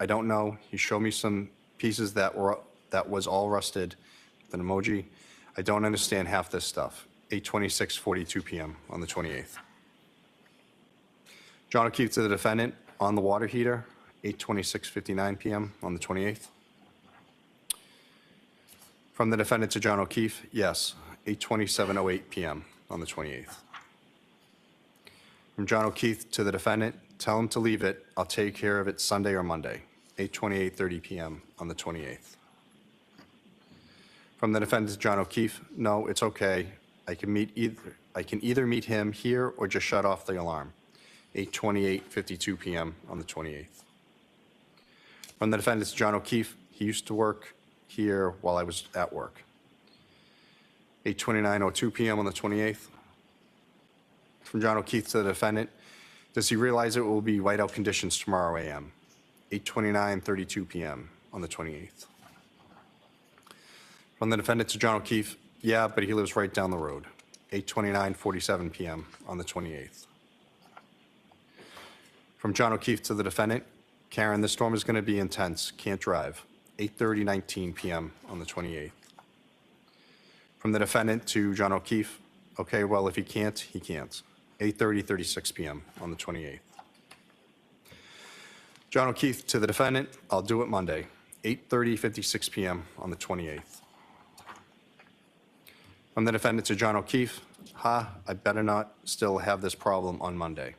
I don't know. He showed me some pieces that was all rusted with an emoji. I don't understand half this stuff. 8:26:42 p.m. on the 28th. John O'Keefe to the defendant on the water heater, 8:26:59 p.m. on the 28th. From the defendant to John O'Keefe, yes, 8:27:08 p.m. on the 28th. From John O'Keefe to the defendant, tell him to leave it. I'll take care of it Sunday or Monday, 8:28:30 p.m. on the 28th. From the defendant to John O'Keefe, no, it's okay. I can either meet him here or just shut off the alarm, 8:28:52 p.m. on the 28th. From the defendant to John O'Keefe, he used to work here while I was at work, 8:29:02 p.m. on the 28th. From John O'Keefe to the defendant, does he realize it will be whiteout conditions tomorrow a.m., 8:29:32 p.m. on the 28th. From the defendant to John O'Keefe, yeah, but he lives right down the road, 8:29:47 p.m. on the 28th. From John O'Keefe to the defendant, Karen, this storm is going to be intense, can't drive, 8:30:19 p.m. on the 28th. From the defendant to John O'Keefe, okay, well, if he can't, he can't, 8:30:36 p.m. on the 28th. John O'Keefe to the defendant, I'll do it Monday, 8:30:56 p.m. on the 28th. From the defendant to John O'Keefe, I better not still have this problem on Monday,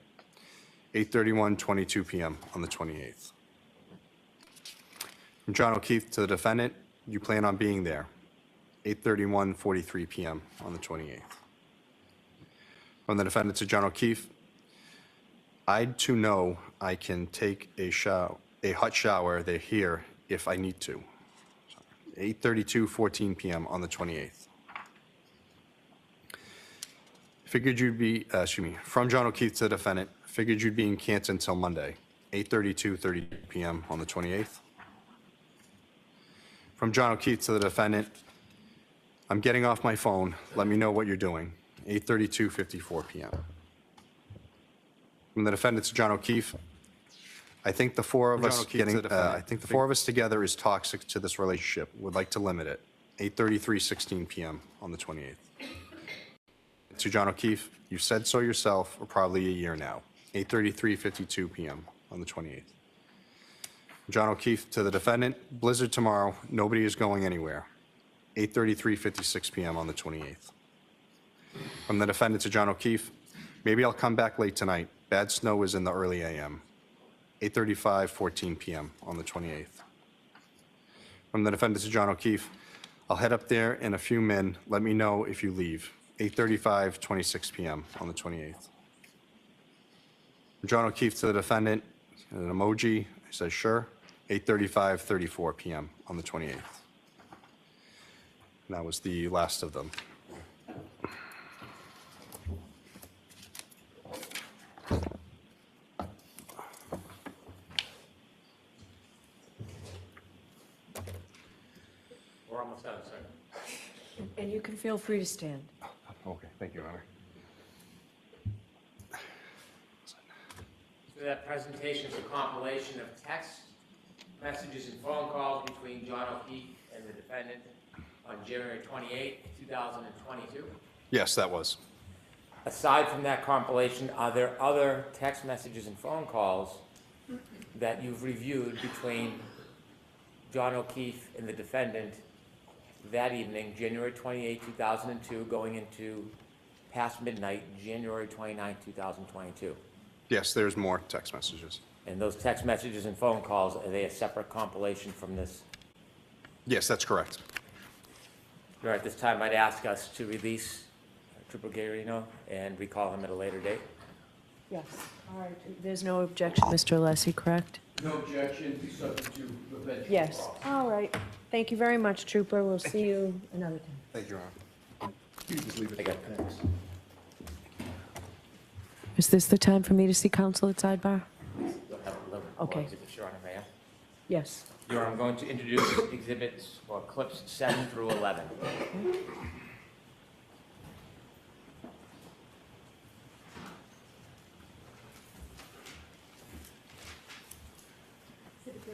8:31:22 p.m. on the 28th. From John O'Keefe to the defendant, you plan on being there, 8:31:43 p.m. on the 28th. From the defendant to John O'Keefe, I'd to know I can take a hot shower there here if I need to, 8:32:14 p.m. on the 28th. Figured you'd be, from John O'Keefe to the defendant, figured you'd be in Canton until Monday, 8:32:30 p.m. on the 28th. From John O'Keefe to the defendant, I'm getting off my phone. Let me know what you're doing, 8:32:54 p.m. From the defendant to John O'Keefe, I think the four of us together is toxic to this relationship. Would like to limit it, 8:33:16 p.m. on the 28th. To John O'Keefe, you said so yourself for probably a year now, 8:33:52 p.m. on the 28th. John O'Keefe to the defendant, blizzard tomorrow, nobody is going anywhere, 8:33:56 p.m. on the 28th. From the defendant to John O'Keefe, maybe I'll come back late tonight. Bad snow is in the early a.m., 8:35:14 p.m. on the 28th. From the defendant to John O'Keefe, I'll head up there in a few min. Let me know if you leave, 8:35:26 p.m. on the 28th. From John O'Keefe to the defendant, an emoji, he says sure, 8:35:34 p.m. on the 28th. And that was the last of them. We're almost done, sir. And you can feel free to stand. Okay, thank you, Your Honor. So that presentation is a compilation of text messages and phone calls between John O'Keefe and the defendant on January 28, 2022. Yes, that was. Aside from that compilation, are there other text messages and phone calls that you've reviewed between John O'Keefe and the defendant that evening, January 28, 2002, going into past midnight, January 29, 2022? Yes, there's more text messages. And those text messages and phone calls, are they a separate compilation from this? Yes, that's correct. All right, this time I'd ask us to release Trooper Guerrino and recall him at a later date. Yes. All right. There's no objection, Mr. Alessi, correct? No objection, be subject to the bench. Yes. All right. Thank you very much, Trooper. We'll see you another time. Thank you, Your Honor. You just leave it. I got thanks. Is this the time for me to see counsel at sidebar? You'll have a little Okay. more exhibits, Your Honor, may I? Yes. Your Honor, I'm going to introduce exhibits or clips 7 through 11.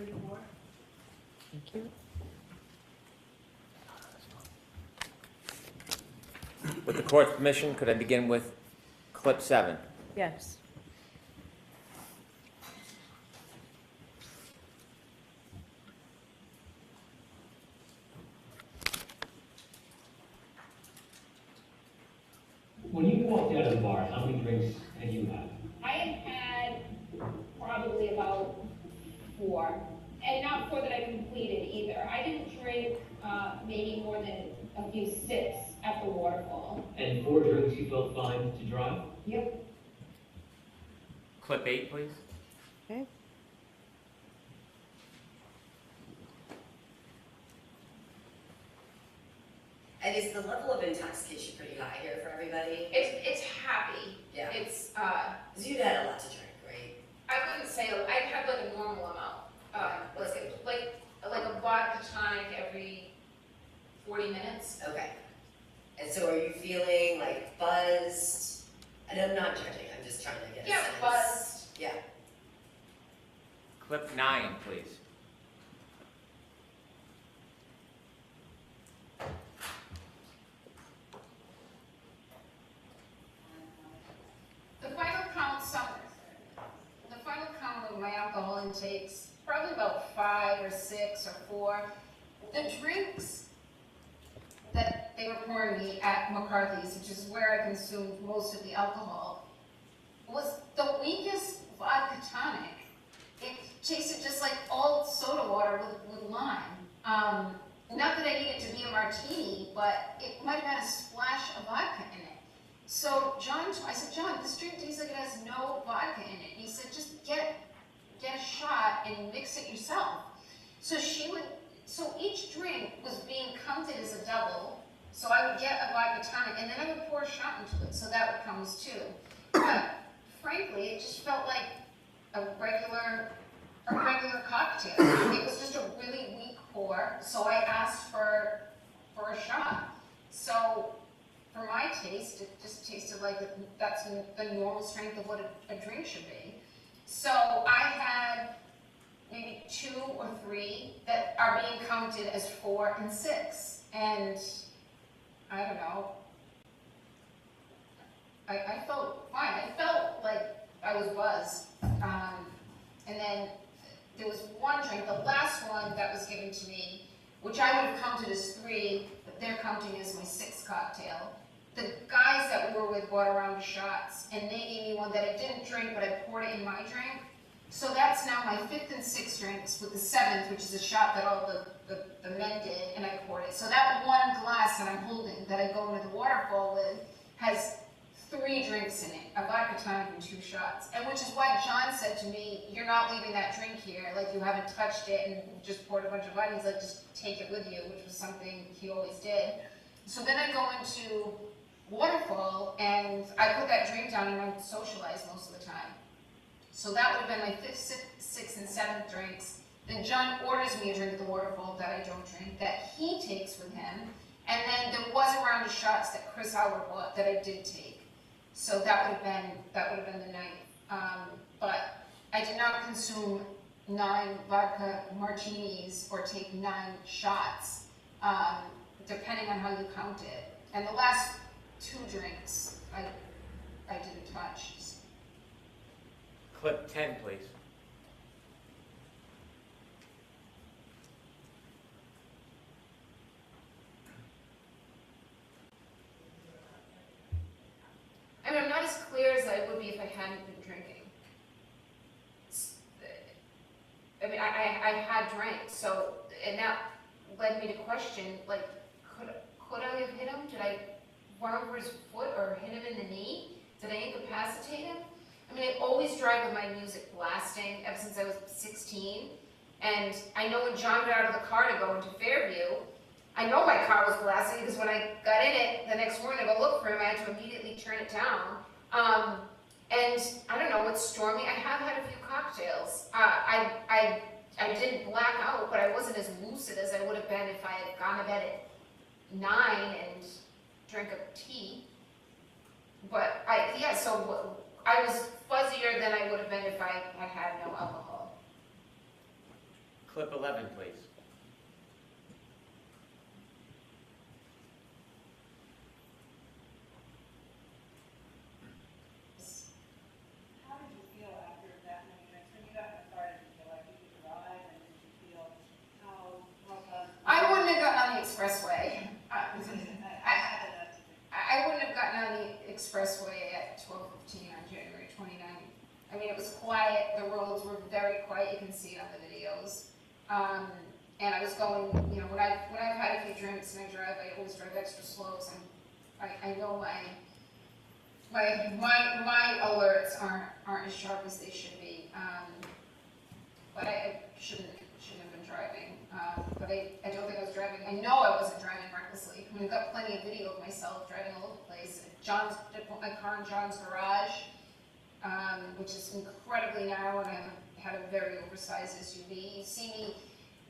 Thank you. With the court's permission, could I begin with clip 7? Yes. When you walked out of the bar, how many drinks had you had? I had probably about 4, and not 4 that I completed either. I didn't drink maybe more than a few sips at the waterfall. And 4 drinks you felt fine to drive? Yep. Clip 8, please. Okay. And is the level of intoxication pretty high here for everybody? It's happy. Yeah. It's, Because you'd had a lot to drink, right? I wouldn't say, I'd have like a normal amount. Like a vodka tonic every 40 minutes. Okay. And so are you feeling like buzzed? And I'm not judging, I'm just trying to get a Yeah, sense. buzzed. Yeah. Clip 9, please. The final count of my alcohol intakes, probably about 5 or 6 or 4. The drinks that they were pouring me at McCarthy's, which is where I consumed most of the alcohol, was the weakest vodka tonic. It tasted just like old soda water with lime. Not that I need it to be a martini, but it might have had a splash of vodka in it. So I said, John, this drink tastes like it has no vodka in it. He said, just get a shot and mix it yourself. So each drink was being counted as a double. So I would get a vodka tonic and then I would pour a shot into it. So that would count as 2. But frankly, it just felt like a regular cocktail. It was just a really weak pour. So I asked for a shot. So for my taste, it just tasted like that's the normal strength of what a drink should be. So I had maybe 2 or 3 that are being counted as 4 and 6. And I don't know, I felt fine. I felt like I was buzzed. And then there was one drink, the last one that was given to me, which I would have counted as 3, but they're counting as my 6th cocktail. The guys that we were with brought around shots, and they gave me one that I didn't drink, but I poured it in my drink. So that's now my 5th and 6th drinks, with the 7th, which is a shot that all the men did, and I poured it. So that one glass that I'm holding, that I go into the waterfall with, has 3 drinks in it, a vodka tonic and 2 shots. And which is why John said to me, you're not leaving that drink here, like you haven't touched it and just poured a bunch of vodka. He's like, just take it with you, which was something he always did. So then I go into waterfall and I put that drink down and I socialize most of the time. So that would have been my 5th, 6th, and 7th drinks. Then John orders me a drink at the waterfall that I don't drink, that he takes with him. And then there was a round of shots that Chris Howard bought that I did take. So that would have been the night. But I did not consume 9 vodka martinis or take 9 shots, depending on how you count it. And the last 2 drinks I didn't touch. Clip 10, please. I mean, I'm not as clear as I would be if I hadn't been drinking. I mean, I had drank, so, and that led me to question, like, could I have hit him? Did I run over his foot or hit him in the knee? Did I incapacitate him? I mean, I always drive with my music blasting ever since I was 16. And I know when John got out of the car to go into Fairview, I know my car was blasting because when I got in it the next morning to go look for him, I had to immediately turn it down. And I don't know, it's stormy. I have had a few cocktails. I didn't black out, but I wasn't as lucid as I would have been if I had gone to bed at 9 and drank a tea. But so I was fuzzier than I would have been if I had had no alcohol. Clip 11, please. How did you feel after that many drinks? When you got in the car, did you feel like you could drive, and did you feel how buzzed? I wouldn't have gotten on the expressway. I wouldn't have gotten on the expressway at 12:15 on January 29th. I mean, it was quiet, the roads were very quiet, you can see it on the videos. And I was going, you know, when I've had a few drinks and I drive, I always drive extra slow, so I know my alerts aren't as sharp as they should be. But I shouldn't have been driving. But I don't think I was driving. I know I wasn't driving recklessly. I mean, I've got plenty of video of myself driving all over the place. I put my car in John's garage, which is incredibly narrow, and I had a very oversized SUV. You see me,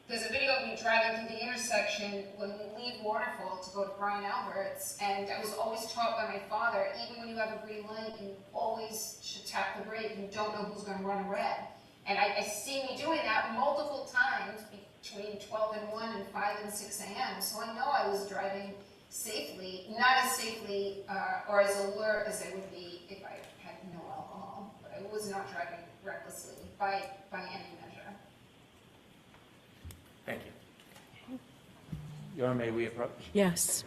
there's a video of me driving through the intersection when we leave Waterfall to go to Brian Albert's, and I was always taught by my father, even when you have a green light, you always should tap the brake. You don't know who's going to run a red. And I see me doing that multiple times between 12 and 1 and 5 and 6 a.m. So I know I was driving safely, not as safely or as alert as I would be if I had no alcohol. But I was not driving recklessly by any measure. Thank you. Your Honor, may we approach? Yes.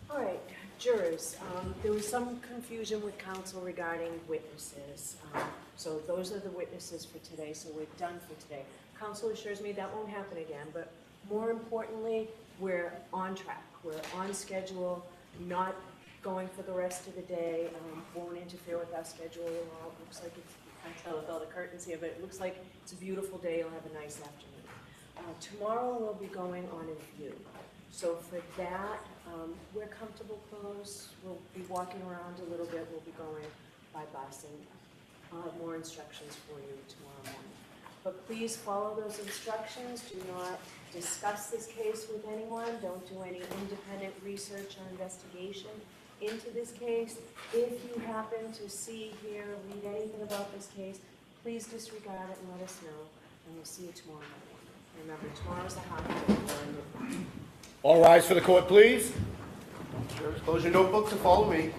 All right, jurors, there was some confusion with counsel regarding witnesses. So those are the witnesses for today, so we're done for today. Counsel assures me that won't happen again, but more importantly, we're on track. We're on schedule, not going for the rest of the day, won't interfere with our schedule at all. It looks like it's, I can't tell with all the curtains here, but it looks like it's a beautiful day. You'll have a nice afternoon. Tomorrow we'll be going on a view. So for that, we're comfortable clothes. We'll be walking around a little bit. We'll be going by bus, and I'll have more instructions for you tomorrow morning. But please follow those instructions. Do not discuss this case with anyone. Don't do any independent research or investigation into this case. If you happen to see, hear, read anything about this case, please disregard it and let us know, and we'll see you tomorrow morning. Remember, tomorrow's a holiday. All rise for the court, please. Jurors, close your notebooks and follow me.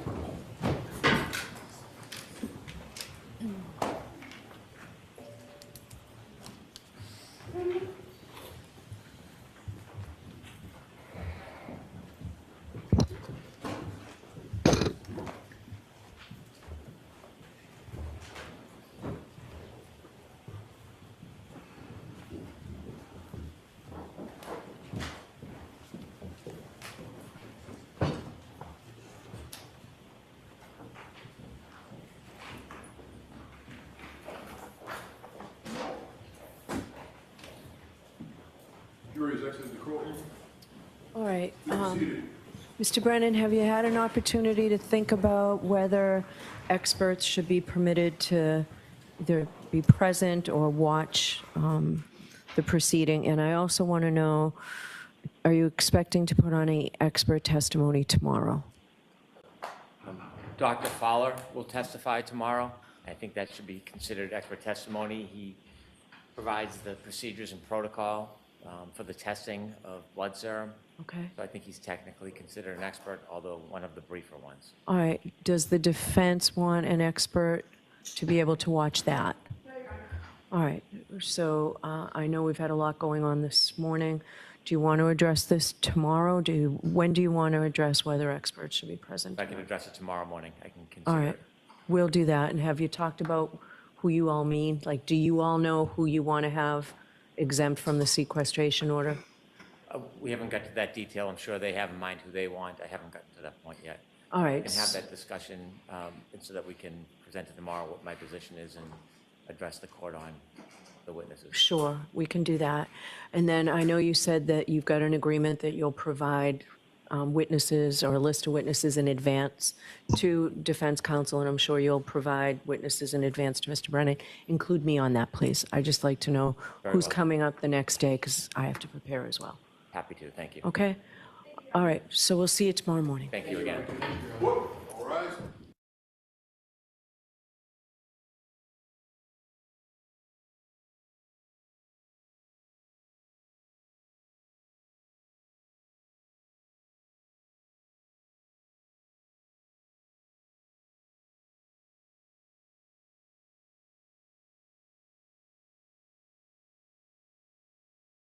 Jury is exited the courtroom. All right. Please be seated. Mr. Brennan, have you had an opportunity to think about whether experts should be permitted to either be present or watch the proceeding? And I also want to know, are you expecting to put on any expert testimony tomorrow? Dr. Fowler will testify tomorrow. I think that should be considered expert testimony. He provides the procedures and protocol for the testing of blood serum. Okay. So I think he's technically considered an expert, although one of the briefer ones. All right. Does the defense want an expert to be able to watch that? All right, so I know we've had a lot going on this morning. Do you want to address this tomorrow? When do you want to address whether experts should be present? If I can address it tomorrow morning, I can All consider right, it. we'll do that. And have you talked about who you all mean? Like, do you all know who you want to have exempt from the sequestration order? We haven't got to that detail. I'm sure they have in mind who they want. I haven't gotten to that point yet. All I right, can have that discussion, and so that we can present it tomorrow what my position is and address the court on the witnesses. sure, we can do that. And then I know you said that you've got an agreement that you'll provide witnesses or a list of witnesses in advance to defense counsel, and I'm sure you'll provide witnesses in advance to Mr. Brennan. Include me on that, please. I'd just like to know Very who's well. coming up the next day, because I have to prepare as well. Happy to, thank you. Okay? All right, so we'll see you tomorrow morning. Thank you again. All rise.